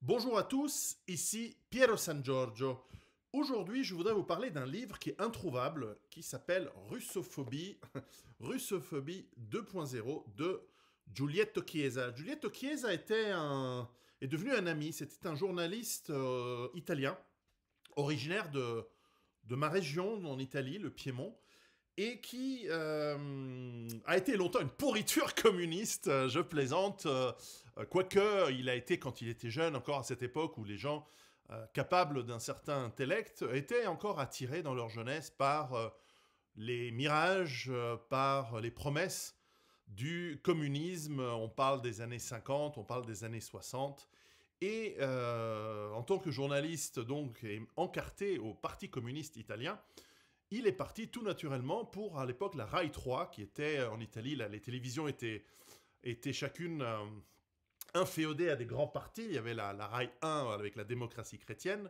Bonjour à tous, ici Piero San Giorgio. Aujourd'hui, je voudrais vous parler d'un livre qui est introuvable, qui s'appelle Russophobie, Russophobie 2.0 de Giulietto Chiesa. Giulietto Chiesa est devenu un ami, c'était un journaliste italien, originaire de ma région en Italie, le Piémont, et qui a été longtemps une pourriture communiste, je plaisante, quoique il a été, quand il était jeune, encore à cette époque où les gens capables d'un certain intellect étaient encore attirés dans leur jeunesse par les mirages, par les promesses du communisme. On parle des années 50, on parle des années 60. Et en tant que journaliste, donc, et encarté au Parti communiste italien, il est parti tout naturellement pour, à l'époque, la Rai 3, qui était en Italie, là, les télévisions étaient chacune inféodées à des grands partis. Il y avait la Rai 1 avec la démocratie chrétienne,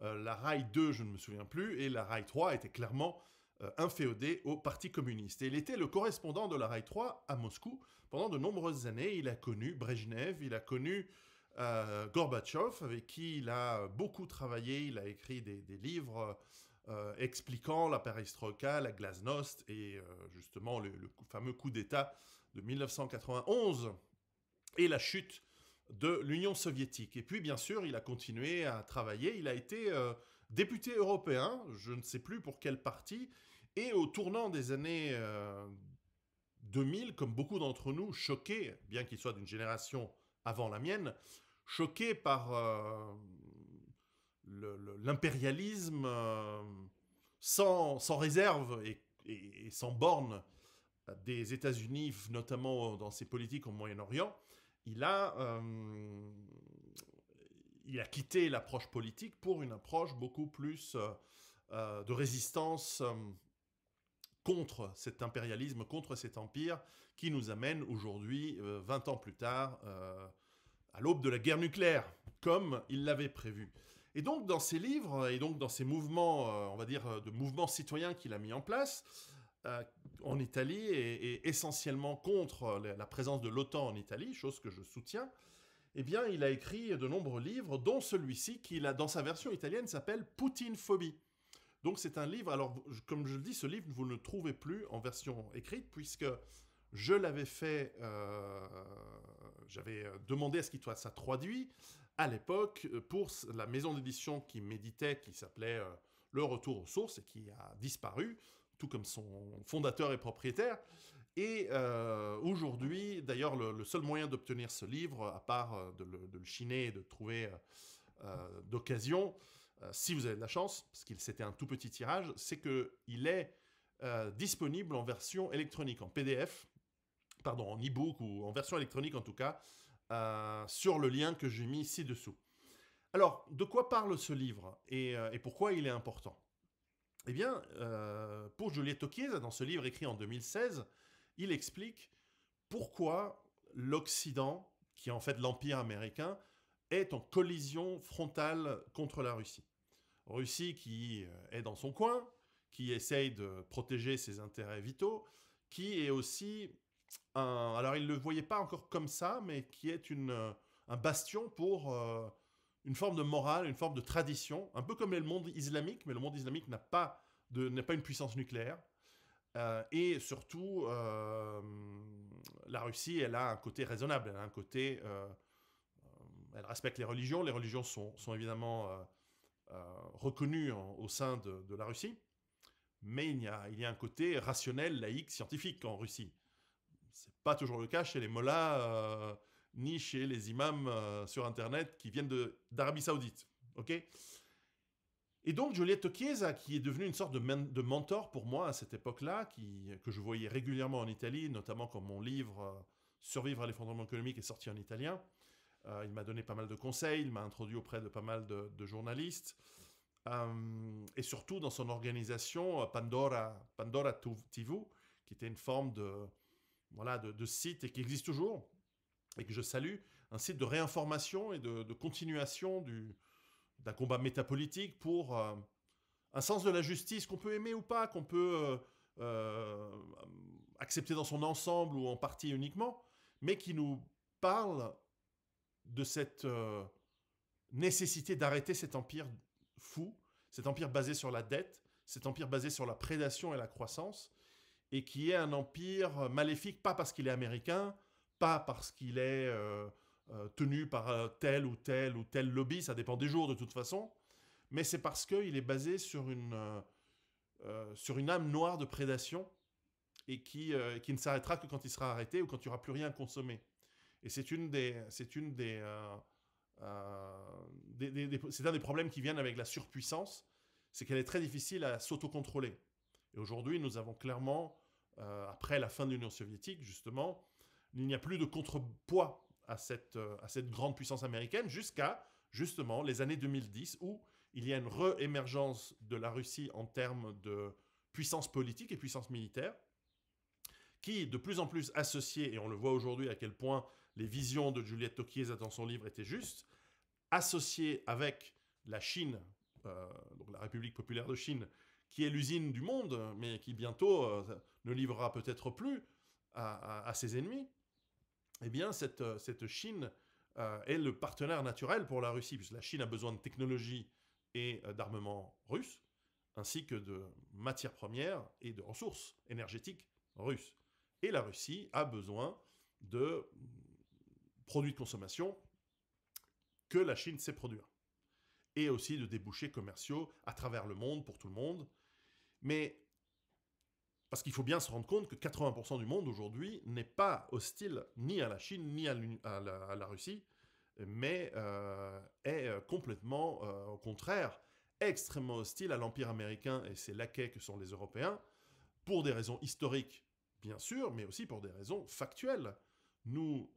la Rai 2, je ne me souviens plus, et la Rai 3 était clairement inféodée au Parti communiste. Et il était le correspondant de la Rai 3 à Moscou pendant de nombreuses années. Il a connu Brejnev, il a connu Gorbatchev, avec qui il a beaucoup travaillé. Il a écrit des livres expliquant la perestroïka, la glasnost et justement le fameux coup d'État de 1991 et la chute de l'Union soviétique. Et puis, bien sûr, il a continué à travailler. Il a été député européen, je ne sais plus pour quel parti, et au tournant des années 2000, comme beaucoup d'entre nous, choqués, bien qu'il soit d'une génération avant la mienne, choqués par l'impérialisme sans réserve et sans borne des États-Unis, notamment dans ses politiques au Moyen-Orient, il a, euh, il a quitté l'approche politique pour une approche beaucoup plus de résistance contre cet impérialisme, contre cet empire qui nous amène aujourd'hui, 20 ans plus tard, à l'aube de la guerre nucléaire, comme il l'avait prévu. Et donc, dans ses livres, et donc dans ses mouvements, on va dire, de mouvements citoyens qu'il a mis en place, en Italie, et essentiellement contre la présence de l'OTAN en Italie, chose que je soutiens, eh bien, il a écrit de nombreux livres, dont celui-ci, qui, dans sa version italienne, s'appelle Poutine-phobie. Donc, c'est un livre, alors, comme je le dis, ce livre, vous ne le trouvez plus en version écrite, puisque je l'avais fait, j'avais demandé à ce qu'il soit traduit à l'époque pour la maison d'édition qui m'éditait, qui s'appelait Le Retour aux Sources et qui a disparu, tout comme son fondateur et propriétaire. Et aujourd'hui, d'ailleurs, le seul moyen d'obtenir ce livre, à part de le chiner et de trouver d'occasion, si vous avez de la chance, parce qu'il c'était un tout petit tirage, c'est qu'il est disponible en version électronique, en PDF, pardon, en e-book ou en version électronique en tout cas, sur le lien que j'ai mis ci-dessous. Alors, de quoi parle ce livre et pourquoi il est important? Eh bien, pour Giulietto Chiesa, dans ce livre écrit en 2016, il explique pourquoi l'Occident, qui est en fait l'Empire américain, est en collision frontale contre la Russie. Russie qui est dans son coin, qui essaye de protéger ses intérêts vitaux, qui est aussi alors il ne le voyait pas encore comme ça, mais qui est un bastion pour une forme de morale, une forme de tradition, un peu comme le monde islamique, mais le monde islamique n'a pas une puissance nucléaire. Et surtout, la Russie, elle a un côté raisonnable, elle a un côté, elle respecte les religions sont évidemment reconnues au sein de la Russie, mais il y a un côté rationnel, laïque, scientifique en Russie. C'est pas toujours le cas chez les mollahs, ni chez les imams sur Internet qui viennent d'Arabie Saoudite. Ok. Et donc Giulietto Chiesa, qui est devenu une sorte de mentor pour moi à cette époque-là, que je voyais régulièrement en Italie, notamment quand mon livre Survivre à l'effondrement économique est sorti en italien. Il m'a donné pas mal de conseils, il m'a introduit auprès de pas mal de journalistes. Et surtout dans son organisation Pandora TV, qui était une forme voilà, de site et qui existe toujours, et que je salue, un site de réinformation et de continuation d'un combat métapolitique pour un sens de la justice qu'on peut aimer ou pas, qu'on peut accepter dans son ensemble ou en partie uniquement, mais qui nous parle de cette nécessité d'arrêter cet empire fou, cet empire basé sur la dette, cet empire basé sur la prédation et la croissance, et qui est un empire maléfique, pas parce qu'il est américain, pas parce qu'il est tenu par tel ou tel lobby, ça dépend des jours de toute façon, mais c'est parce qu'il est basé sur une âme noire de prédation et qui ne s'arrêtera que quand il sera arrêté ou quand il n'y aura plus rien à consommer. Et c'est c'est un des problèmes qui viennent avec la surpuissance, c'est qu'elle est très difficile à s'autocontrôler. Et aujourd'hui, nous avons clairement, après la fin de l'Union soviétique, justement, il n'y a plus de contrepoids à cette grande puissance américaine jusqu'à, justement, les années 2010, où il y a une réémergence de la Russie en termes de puissance politique et puissance militaire, qui est de plus en plus associée, et on le voit aujourd'hui à quel point les visions de Juliette Tokiesa dans son livre étaient justes, associée avec la Chine, donc la République populaire de Chine, qui est l'usine du monde, mais qui bientôt ne livrera peut-être plus à ses ennemis, eh bien cette Chine est le partenaire naturel pour la Russie, puisque la Chine a besoin de technologie et d'armement russe, ainsi que de matières premières et de ressources énergétiques russes. Et la Russie a besoin de produits de consommation que la Chine sait produire. Et aussi de débouchés commerciaux à travers le monde, pour tout le monde. Mais parce qu'il faut bien se rendre compte que 80% du monde aujourd'hui n'est pas hostile ni à la Chine, ni à la Russie, mais est complètement, au contraire, extrêmement hostile à l'Empire américain et ses laquais que sont les Européens, pour des raisons historiques, bien sûr, mais aussi pour des raisons factuelles. Nous,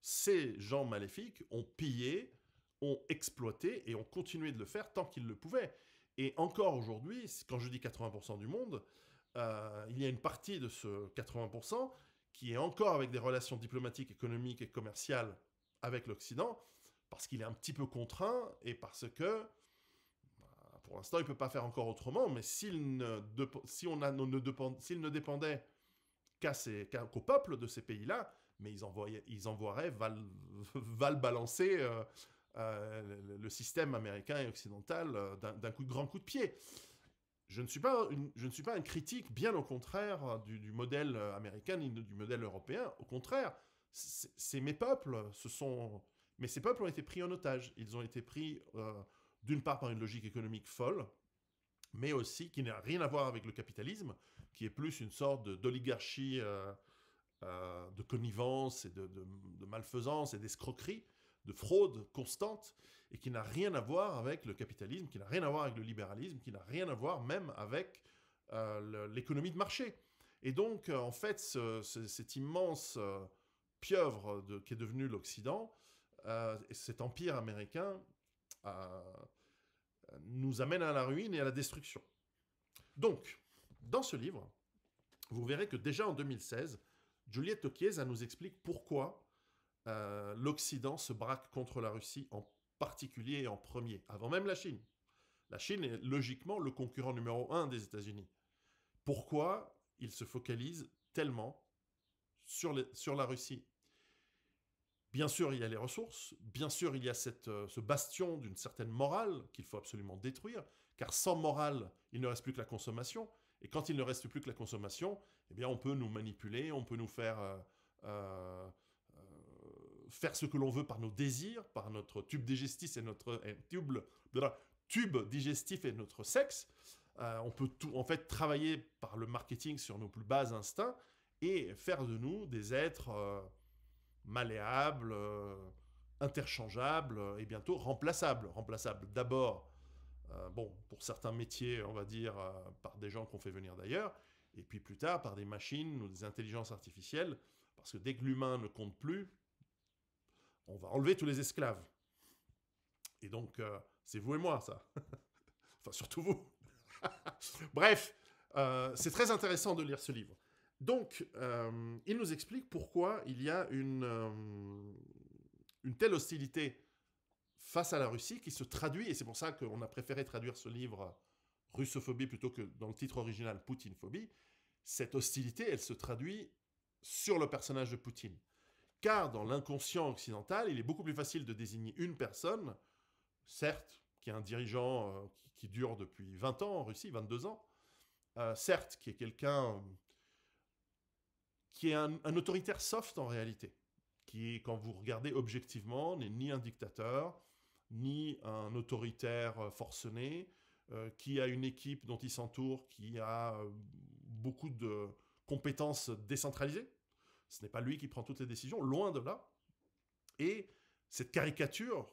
ces gens maléfiques ont pillé, ont exploité et ont continué de le faire tant qu'ils le pouvaient. Et encore aujourd'hui, quand je dis 80% du monde, il y a une partie de ce 80% qui est encore avec des relations diplomatiques, économiques et commerciales avec l'Occident, parce qu'il est un petit peu contraint et parce que, pour l'instant, il ne peut pas faire encore autrement, mais s'il ne dépendait qu'au peuple de ces pays-là, mais ils envoieraient balancer le système américain et occidental d'un grand coup de pied. Je ne suis pas un critique, bien au contraire, du modèle américain ni du modèle européen. Au contraire, c'est mes peuples. Mais ces peuples ont été pris en otage. Ils ont été pris, d'une part, par une logique économique folle, mais aussi qui n'a rien à voir avec le capitalisme, qui est plus une sorte d'oligarchie de connivence et de malfaisance et d'escroquerie, de fraude constante, et qui n'a rien à voir avec le capitalisme, qui n'a rien à voir avec le libéralisme, qui n'a rien à voir même avec l'économie de marché. Et donc, en fait, cet immense pieuvre qui est devenu l'Occident, cet empire américain, nous amène à la ruine et à la destruction. Donc, dans ce livre, vous verrez que déjà en 2016, Juliette Tokiesa nous explique pourquoi l'Occident se braque contre la Russie en particulier et en premier, avant même la Chine. La Chine est logiquement le concurrent numéro 1 des États-Unis. Pourquoi il se focalise tellement sur la Russie? Bien sûr, il y a les ressources, bien sûr, il y a ce bastion d'une certaine morale qu'il faut absolument détruire, car sans morale, il ne reste plus que la consommation, et quand il ne reste plus que la consommation, eh bien, on peut nous manipuler, on peut nous faire ce que l'on veut par nos désirs, par notre tube digestif et notre tube digestif et notre sexe. On peut en fait travailler par le marketing sur nos plus bas instincts et faire de nous des êtres malléables, interchangeables et bientôt remplaçables. Remplaçables d'abord, pour certains métiers, on va dire, par des gens qu'on fait venir d'ailleurs, et puis plus tard par des machines ou des intelligences artificielles, parce que dès que l'humain ne compte plus, on va enlever tous les esclaves. Et donc, c'est vous et moi, ça. Enfin, surtout vous. Bref, c'est très intéressant de lire ce livre. Donc, il nous explique pourquoi il y a une telle hostilité face à la Russie qui se traduit, et c'est pour ça qu'on a préféré traduire ce livre russophobie plutôt que dans le titre original Poutine-phobie. Cette hostilité, elle se traduit sur le personnage de Poutine. Car dans l'inconscient occidental, il est beaucoup plus facile de désigner une personne certes, qui est un dirigeant qui dure depuis 20 ans en Russie, 22 ans, certes, qui est quelqu'un qui est un autoritaire soft en réalité, qui, quand vous regardez objectivement, n'est ni un dictateur, ni un autoritaire forcené, qui a une équipe dont il s'entoure, qui a beaucoup de compétences décentralisées. Ce n'est pas lui qui prend toutes les décisions, loin de là. Et cette caricature,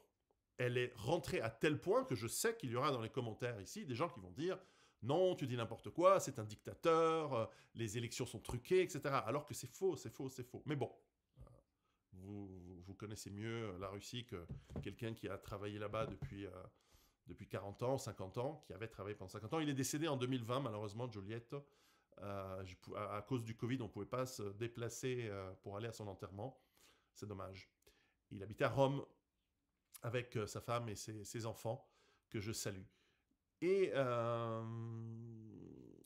elle est rentrée à tel point que je sais qu'il y aura dans les commentaires ici des gens qui vont dire non, tu dis n'importe quoi, c'est un dictateur, les élections sont truquées, etc. Alors que c'est faux, c'est faux, c'est faux. Mais bon, vous connaissez mieux la Russie que quelqu'un qui a travaillé là-bas depuis 40 ans, 50 ans, qui avait travaillé pendant 50 ans. Il est décédé en 2020, malheureusement, Giulietto. À cause du Covid, on ne pouvait pas se déplacer pour aller à son enterrement. C'est dommage. Il habitait à Rome avec sa femme et ses enfants, que je salue. Et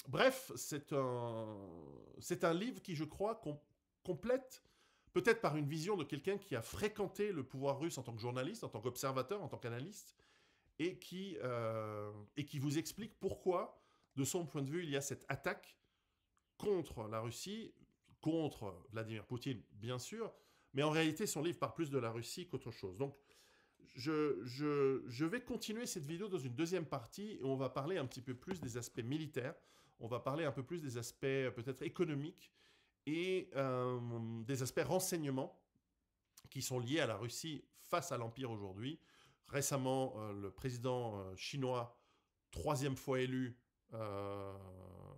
bref, c'est un livre qui, je crois, complète, peut-être par une vision de quelqu'un qui a fréquenté le pouvoir russe en tant que journaliste, en tant qu'observateur, en tant qu'analyste, et qui vous explique pourquoi, de son point de vue, il y a cette attaque contre la Russie, contre Vladimir Poutine, bien sûr, mais en réalité, son livre parle plus de la Russie qu'autre chose. Donc, je vais continuer cette vidéo dans une deuxième partie et on va parler un petit peu plus des aspects militaires, on va parler un peu plus des aspects peut-être économiques et des aspects renseignements qui sont liés à la Russie face à l'Empire aujourd'hui. Récemment, le président chinois, troisième fois élu,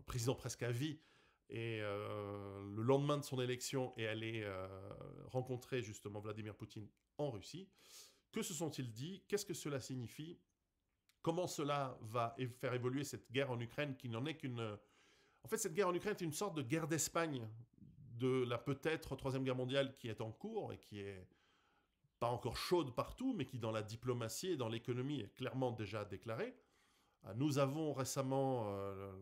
président presque à vie, et le lendemain de son élection est allé rencontrer justement Vladimir Poutine en Russie. Que se sont-ils dit? Qu'est-ce que cela signifie? Comment cela va faire évoluer cette guerre en Ukraine qui n'en est qu'une... En fait, cette guerre en Ukraine est une sorte de guerre d'Espagne de la peut-être Troisième Guerre mondiale qui est en cours et qui est pas encore chaude partout, mais qui dans la diplomatie et dans l'économie est clairement déjà déclarée. Nous avons récemment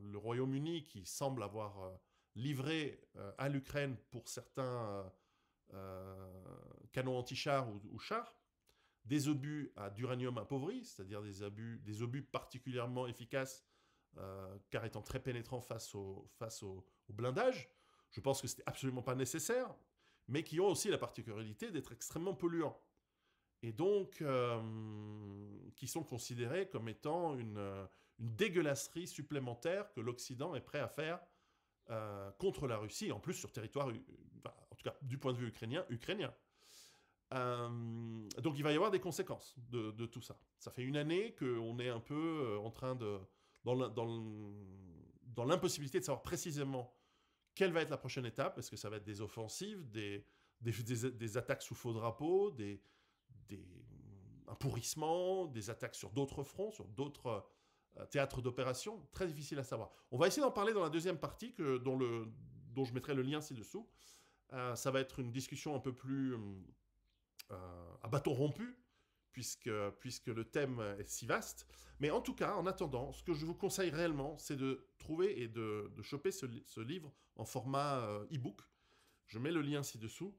le Royaume-Uni qui semble avoir livré à l'Ukraine pour certains canons anti-chars ou chars, des obus à d'uranium appauvri, c'est-à-dire des obus particulièrement efficaces, car étant très pénétrants face au blindage. Je pense que ce n'était absolument pas nécessaire, mais qui ont aussi la particularité d'être extrêmement polluants. Et donc, qui sont considérés comme étant une dégueulasserie supplémentaire que l'Occident est prêt à faire contre la Russie, en plus sur territoire, en tout cas du point de vue ukrainien. Donc il va y avoir des conséquences de tout ça. Ça fait une année qu'on est un peu en train de... dans l'impossibilité de savoir précisément quelle va être la prochaine étape. Est-ce que ça va être des offensives, des attaques sous faux drapeau, un pourrissement, des attaques sur d'autres fronts, sur d'autres théâtres d'opération? Très difficile à savoir. On va essayer d'en parler dans la deuxième partie, dont je mettrai le lien ci-dessous. Ça va être une discussion un peu plus... à bâton rompu, puisque le thème est si vaste. Mais en tout cas, en attendant, ce que je vous conseille réellement, c'est de trouver et de choper ce livre en format e-book. Je mets le lien ci-dessous,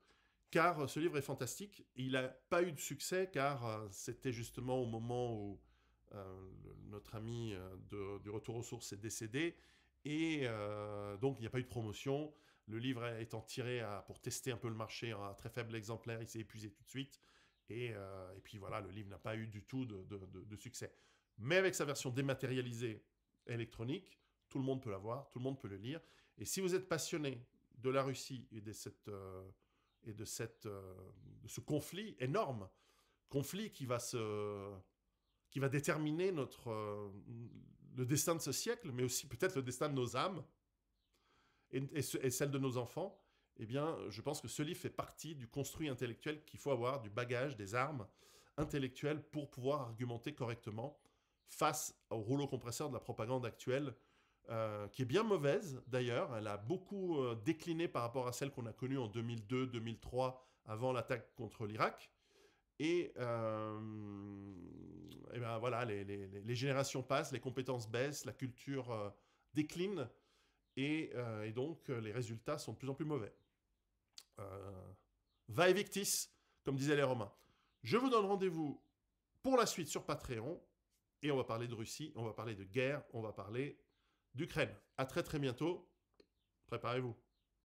car ce livre est fantastique. Il n'a pas eu de succès, car c'était justement au moment où notre ami du Retour aux Sources est décédé, et donc il n'y a pas eu de promotion. Le livre étant tiré pour tester un peu le marché à très faible exemplaire, il s'est épuisé tout de suite. Et puis voilà, le livre n'a pas eu du tout de succès. Mais avec sa version dématérialisée électronique, tout le monde peut l'avoir, tout le monde peut le lire. Et si vous êtes passionné de la Russie et de ce conflit énorme, conflit qui va déterminer le destin de ce siècle, mais aussi peut-être le destin de nos âmes, et celle de nos enfants, eh bien, je pense que ce livre fait partie du construit intellectuel qu'il faut avoir, du bagage, des armes intellectuelles pour pouvoir argumenter correctement face au rouleau compresseur de la propagande actuelle, qui est bien mauvaise d'ailleurs. Elle a beaucoup décliné par rapport à celle qu'on a connue en 2002-2003, avant l'attaque contre l'Irak. Et ben voilà, les générations passent, les compétences baissent, la culture décline. Et donc, les résultats sont de plus en plus mauvais. Vae victis, comme disaient les Romains. Je vous donne rendez-vous pour la suite sur Patreon. Et on va parler de Russie, on va parler de guerre, on va parler d'Ukraine. À très très bientôt. Préparez-vous.